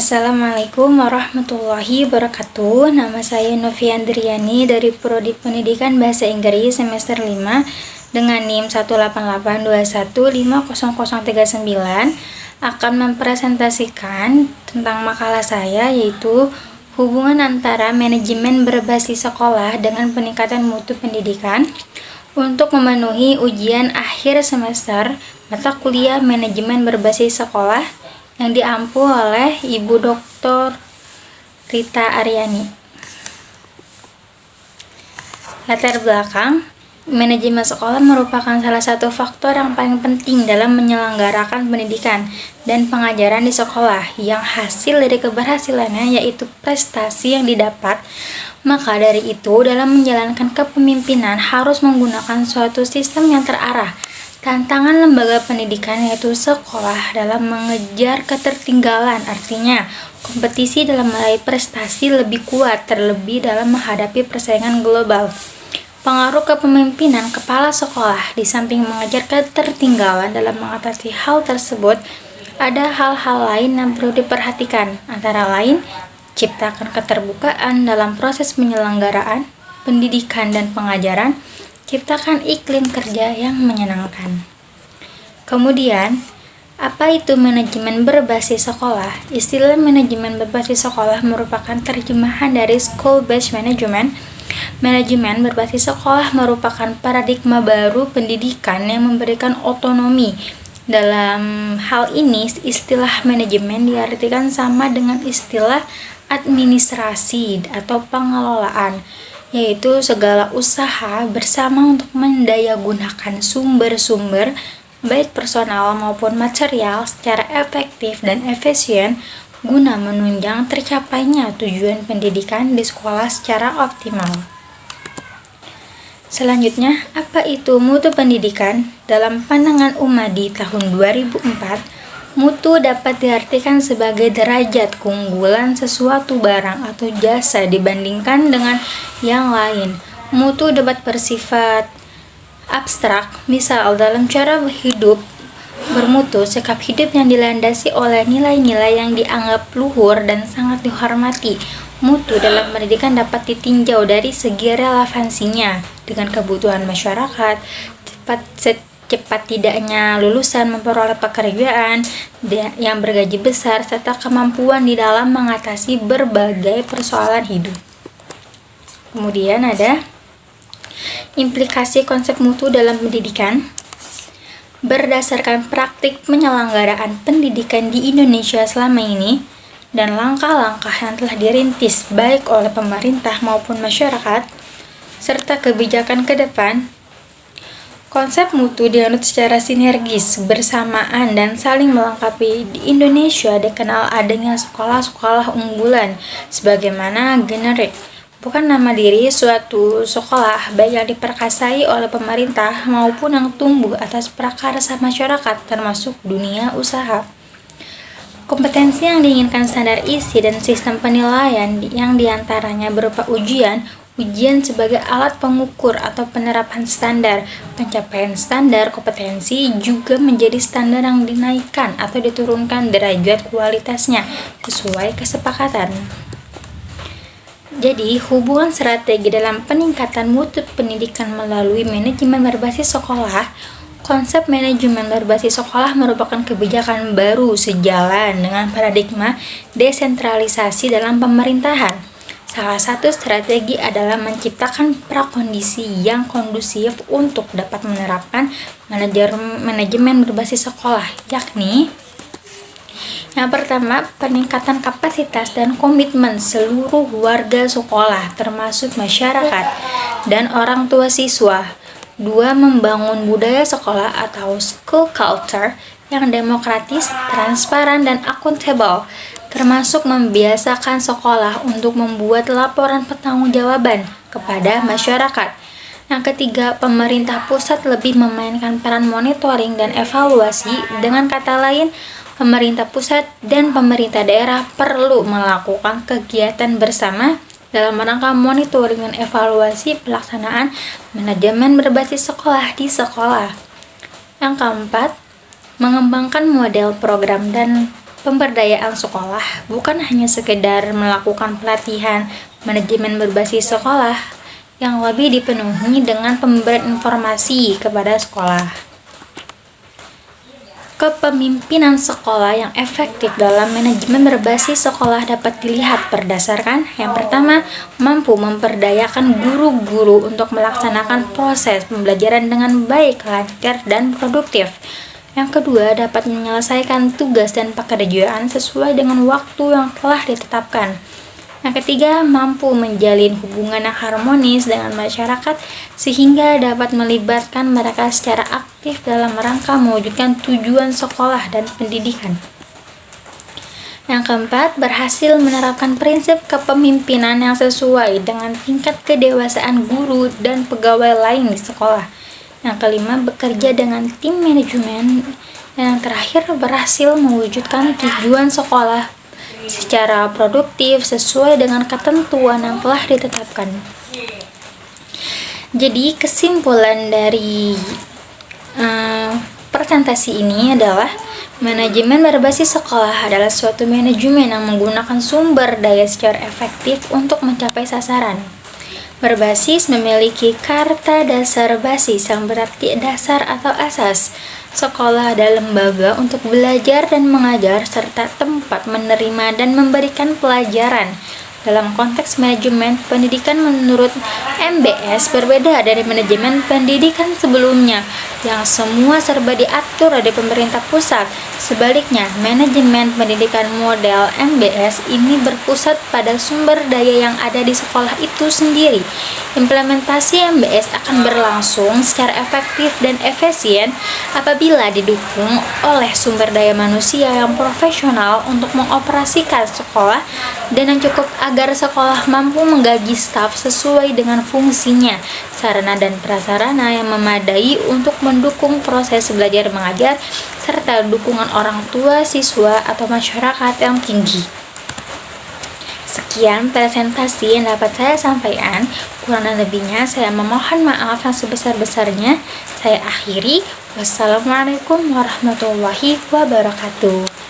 Assalamualaikum warahmatullahi wabarakatuh. Nama saya Novi Andriani dari Prodi Pendidikan Bahasa Inggris semester 5 dengan NIM 18821500039 akan mempresentasikan tentang makalah saya, yaitu hubungan antara manajemen berbasis sekolah dengan peningkatan mutu pendidikan untuk memenuhi ujian akhir semester mata kuliah manajemen berbasis sekolah yang diampu oleh Ibu Dr. Rita Aryani. Latar belakang, manajemen sekolah merupakan salah satu faktor yang paling penting dalam menyelenggarakan pendidikan dan pengajaran di sekolah, yang hasil dari keberhasilannya yaitu prestasi yang didapat. Maka dari itu, dalam menjalankan kepemimpinan harus menggunakan suatu sistem yang terarah. Tantangan lembaga pendidikan yaitu sekolah dalam mengejar ketertinggalan, artinya kompetisi dalam meraih prestasi lebih kuat, terlebih dalam menghadapi persaingan global. Pengaruh kepemimpinan kepala sekolah di samping mengejar ketertinggalan dalam mengatasi hal tersebut, ada hal-hal lain yang perlu diperhatikan, antara lain ciptakan keterbukaan dalam proses penyelenggaraan pendidikan dan pengajaran, ciptakan iklim kerja yang menyenangkan. Kemudian, apa itu manajemen berbasis sekolah? Istilah manajemen berbasis sekolah merupakan terjemahan dari School-Based Management. Manajemen berbasis sekolah merupakan paradigma baru pendidikan yang memberikan otonomi. Dalam hal ini, istilah manajemen diartikan sama dengan istilah administrasi atau pengelolaan, yaitu segala usaha bersama untuk mendayagunakan sumber-sumber baik personal maupun material secara efektif dan efisien guna menunjang tercapainya tujuan pendidikan di sekolah secara optimal. Selanjutnya, apa itu mutu pendidikan? Dalam pandangan Umadi tahun 2004, mutu dapat diartikan sebagai derajat keunggulan sesuatu barang atau jasa dibandingkan dengan yang lain. Mutu dapat bersifat abstrak, misal dalam cara hidup bermutu, sikap hidup yang dilandasi oleh nilai-nilai yang dianggap luhur dan sangat dihormati. Mutu dalam pendidikan dapat ditinjau dari segi relevansinya dengan kebutuhan masyarakat, cepat tidaknya lulusan memperoleh pekerjaan yang bergaji besar, serta kemampuan di dalam mengatasi berbagai persoalan hidup. Kemudian ada implikasi konsep mutu dalam pendidikan. Berdasarkan praktik penyelenggaraan pendidikan di Indonesia selama ini dan langkah-langkah yang telah dirintis baik oleh pemerintah maupun masyarakat, serta kebijakan ke depan, konsep mutu dianut secara sinergis, bersamaan, dan saling melengkapi. Di Indonesia dikenal adanya sekolah-sekolah unggulan sebagaimana generik, bukan nama diri suatu sekolah baik yang diperkasai oleh pemerintah maupun yang tumbuh atas prakarsa masyarakat termasuk dunia usaha. Kompetensi yang diinginkan, standar isi dan sistem penilaian yang diantaranya berupa ujian sebagai alat pengukur atau penerapan standar. Pencapaian standar kompetensi juga menjadi standar yang dinaikkan atau diturunkan derajat kualitasnya sesuai kesepakatan. Jadi, hubungan strategi dalam peningkatan mutu pendidikan melalui manajemen berbasis sekolah. Konsep manajemen berbasis sekolah merupakan kebijakan baru sejalan dengan paradigma desentralisasi dalam pemerintahan. Salah satu strategi adalah menciptakan prakondisi yang kondusif untuk dapat menerapkan manajemen berbasis sekolah, yakni yang pertama, peningkatan kapasitas dan komitmen seluruh warga sekolah, termasuk masyarakat dan orang tua siswa. 2. Membangun budaya sekolah atau school culture yang demokratis, transparan, dan akuntabel, termasuk membiasakan sekolah untuk membuat laporan pertanggungjawaban kepada masyarakat. Yang ketiga, pemerintah pusat lebih memainkan peran monitoring dan evaluasi. Dengan kata lain, pemerintah pusat dan pemerintah daerah perlu melakukan kegiatan bersama dalam rangka monitoring dan evaluasi pelaksanaan manajemen berbasis sekolah di sekolah. Yang keempat, mengembangkan model program dan Pemberdayaan sekolah bukan hanya sekedar melakukan pelatihan manajemen berbasis sekolah yang lebih dipenuhi dengan pemberian informasi kepada sekolah. Kepemimpinan sekolah yang efektif dalam manajemen berbasis sekolah dapat dilihat berdasarkan yang pertama, mampu memperdayakan guru-guru untuk melaksanakan proses pembelajaran dengan baik, lancar, dan produktif. Yang kedua, dapat menyelesaikan tugas dan pekerjaan sesuai dengan waktu yang telah ditetapkan. Yang ketiga, mampu menjalin hubungan yang harmonis dengan masyarakat sehingga dapat melibatkan mereka secara aktif dalam rangka mewujudkan tujuan sekolah dan pendidikan. Yang keempat, berhasil menerapkan prinsip kepemimpinan yang sesuai dengan tingkat kedewasaan guru dan pegawai lain di sekolah. Yang kelima, bekerja dengan tim manajemen. Dan yang terakhir, berhasil mewujudkan tujuan sekolah secara produktif sesuai dengan ketentuan yang telah ditetapkan. Jadi kesimpulan dari presentasi ini adalah manajemen berbasis sekolah adalah suatu manajemen yang menggunakan sumber daya secara efektif untuk mencapai sasaran. Berbasis memiliki kata dasar basis yang berarti dasar atau asas. Sekolah adalah lembaga untuk belajar dan mengajar serta tempat menerima dan memberikan pelajaran. Dalam konteks manajemen pendidikan menurut MBS berbeda dari manajemen pendidikan sebelumnya yang semua serba diatur oleh pemerintah pusat. Sebaliknya, manajemen pendidikan model MBS ini berpusat pada sumber daya yang ada di sekolah itu sendiri. Implementasi MBS akan berlangsung secara efektif dan efisien apabila didukung oleh sumber daya manusia yang profesional untuk mengoperasikan sekolah dan yang cukup agar sekolah mampu menggaji staf sesuai dengan fungsinya, sarana dan prasarana yang memadai untuk mendukung proses belajar mengajar, serta dukungan orang tua, siswa, atau masyarakat yang tinggi. Sekian presentasi yang dapat saya sampaikan, kurang dan lebihnya saya memohon maaf yang sebesar-besarnya. Saya akhiri, wassalamualaikum warahmatullahi wabarakatuh.